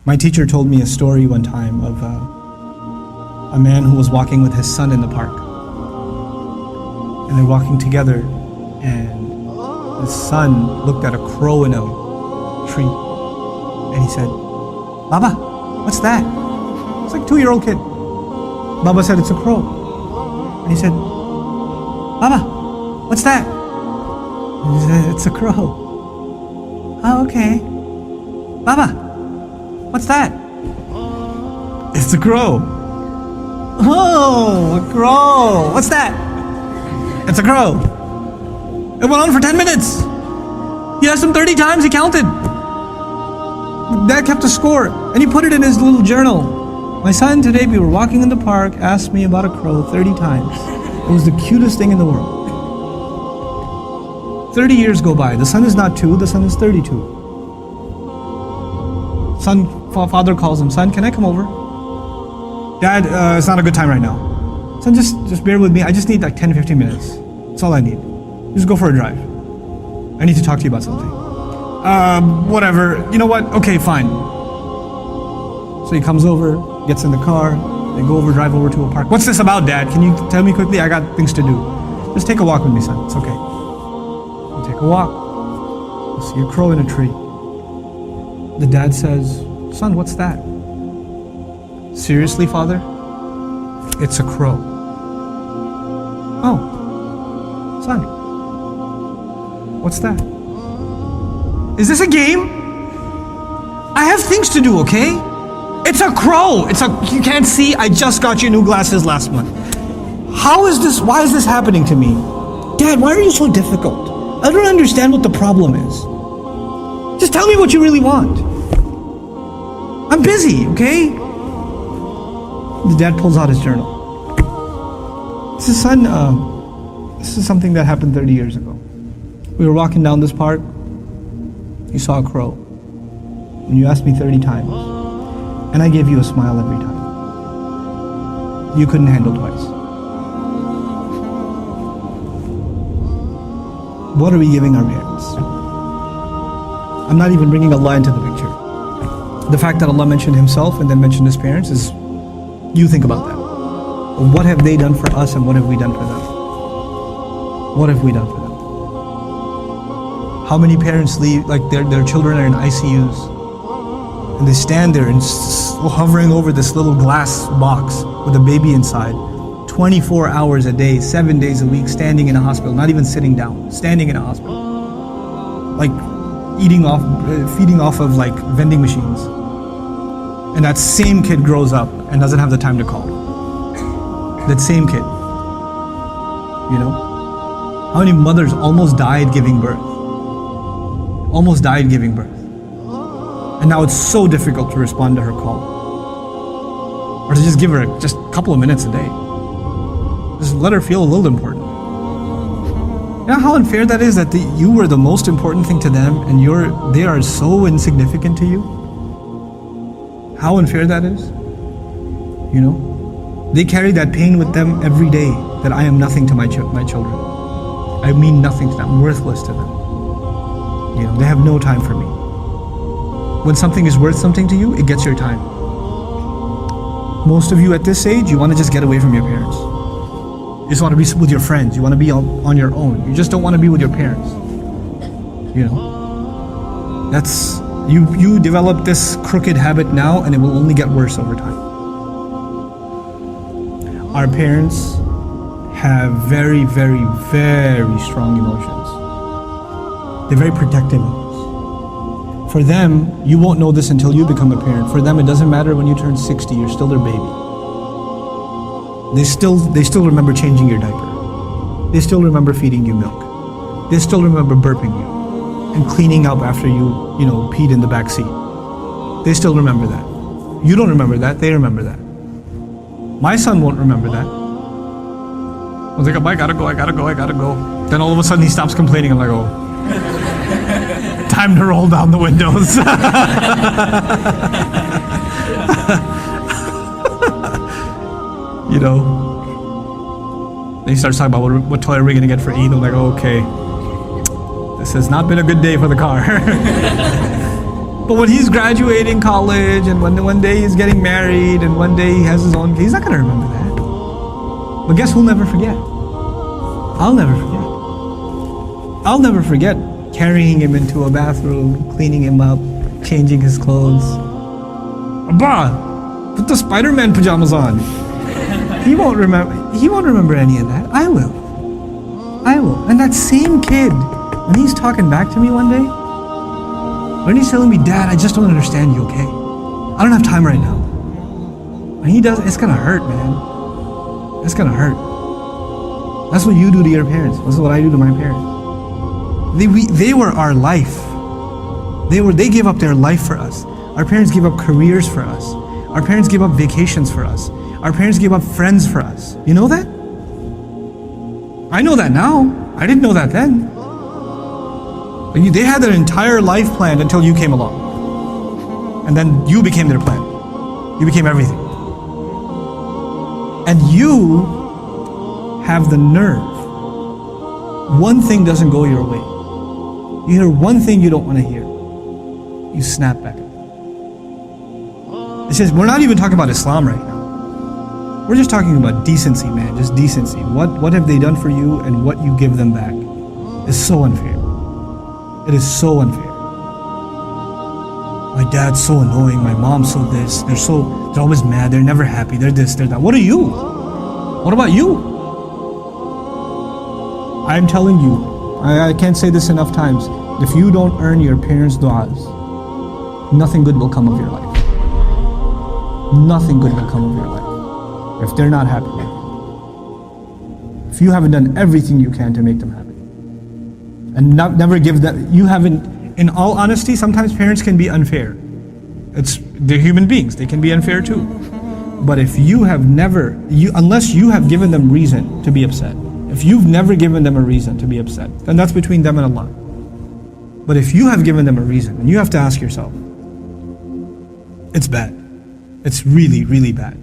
My teacher told me a story one time of a man who was walking with his son in the park. And they're walking together, and his son looked at a crow in a tree. And he said, "Baba, what's that?" It's like a 2-year-old kid. Baba said, "It's a crow." And he said, "Baba, what's that?" And he said, "It's a crow." "Oh, okay." "Baba, what's that?" "It's a crow." "Oh, a crow. What's that?" "It's a crow." It went on for 10 minutes. He asked him 30 times, he counted. Dad kept a score, and he put it in his little journal. "My son, today we were walking in the park, asked me about a crow 30 times. It was the cutest thing in the world." 30 years go by. The son is not 2, the son is 32. Father calls him, "Son, can I come over?" "Dad, it's not a good time right now." "Son, just bear with me. I just need like 10-15 minutes. That's all I need. Just go for a drive. I need to talk to you about something." Whatever. You know what? Okay, fine." So he comes over, gets in the car, they go over, drive over to a park. "What's this about, Dad? Can you tell me quickly? I got things to do." "Just take a walk with me, son. It's okay." You take a walk. You see a crow in a tree. The dad says, "Son, what's that?" "Seriously, Father? It's a crow." "Oh, son, what's that?" "Is this a game? I have things to do, okay? It's a crow. You can't see, I just got you new glasses last month. Why is this happening to me? Dad, why are you so difficult? I don't understand what the problem is. Just tell me what you really want. I'm busy, okay?" The dad pulls out his journal. He says, "Son, this is something that happened 30 years ago. We were walking down this park. You saw a crow. And you asked me 30 times. And I gave you a smile every time. You couldn't handle twice. What are we giving our parents?" I'm not even bringing Allah into the picture. The fact that Allah mentioned Himself and then mentioned His parents is, you think about that. What have they done for us and what have we done for them? What have we done for them? How many parents leave, like their children are in ICUs, and they stand there and hovering over this little glass box with a baby inside, 24 hours a day, 7 days a week, standing in a hospital, not even sitting down, standing in a hospital, like feeding off of like vending machines. And that same kid grows up and doesn't have the time to call. That same kid, you know? How many mothers almost died giving birth? Almost died giving birth. And now it's so difficult to respond to her call. Or to just give her just a couple of minutes a day. Just let her feel a little important. You know how unfair that is, that you were the most important thing to them and they are so insignificant to you? How unfair that is? You know? They carry that pain with them every day, that I am nothing to my children. I mean nothing to them, I'm worthless to them. You know, they have no time for me. When something is worth something to you, it gets your time. Most of you at this age, you want to just get away from your parents. You just want to be with your friends. You want to be on your own. You just don't want to be with your parents. You know? That's, you develop this crooked habit now and it will only get worse over time. Our parents have very, very, very strong emotions. They're very protective of us. For them, you won't know this until you become a parent. For them, it doesn't matter when you turn 60, you're still their baby. They still remember changing your diaper. They still remember feeding you milk. They still remember burping you and cleaning up after you peed in the back seat. They still remember that. You don't remember that, they remember that. My son won't remember that. I was like, I gotta go. Then all of a sudden he stops complaining. I'm like, oh. Time to roll down the windows. You know. Then he starts talking about what toy are we gonna get for Eid. I'm like, oh, okay. This has not been a good day for the car. But when he's graduating college, and when one day he's getting married, and one day he has his own, he's not going to remember that. But guess who'll never forget? I'll never forget. I'll never forget carrying him into a bathroom, cleaning him up, changing his clothes. Abba, put the Spider-Man pajamas on. He won't remember any of that. I will. And that same kid, when he's talking back to me one day, when he's telling me, Dad, I just don't understand you, okay? I don't have time right now. When he does, it's gonna hurt, man. It's gonna hurt. That's what you do to your parents. This is what I do to my parents. They were our life. They gave up their life for us. Our parents gave up careers for us. Our parents gave up vacations for us. Our parents gave up friends for us. You know that? I know that now. I didn't know that then. They had their entire life planned until you came along. And then you became their plan. You became everything. And you have the nerve. One thing doesn't go your way. You hear one thing you don't want to hear. You snap back. It says, we're not even talking about Islam right now. We're just talking about decency, man. Just decency. What have they done for you, and what you give them back is so unfair. It is so unfair. My dad's so annoying. My mom's so this. They're always mad. They're never happy. They're this, they're that. What are you? What about you? I'm telling you, I can't say this enough times. If you don't earn your parents' du'as, nothing good will come of your life. Nothing good will come of your life if they're not happy with you. If you haven't done everything you can to make them happy. And never give them, you haven't, in all honesty, sometimes parents can be unfair. They're human beings, they can be unfair too. But if you have never, unless you have given them reason to be upset, if you've never given them a reason to be upset, then that's between them and Allah. But if you have given them a reason, and you have to ask yourself, it's bad. It's really, really bad.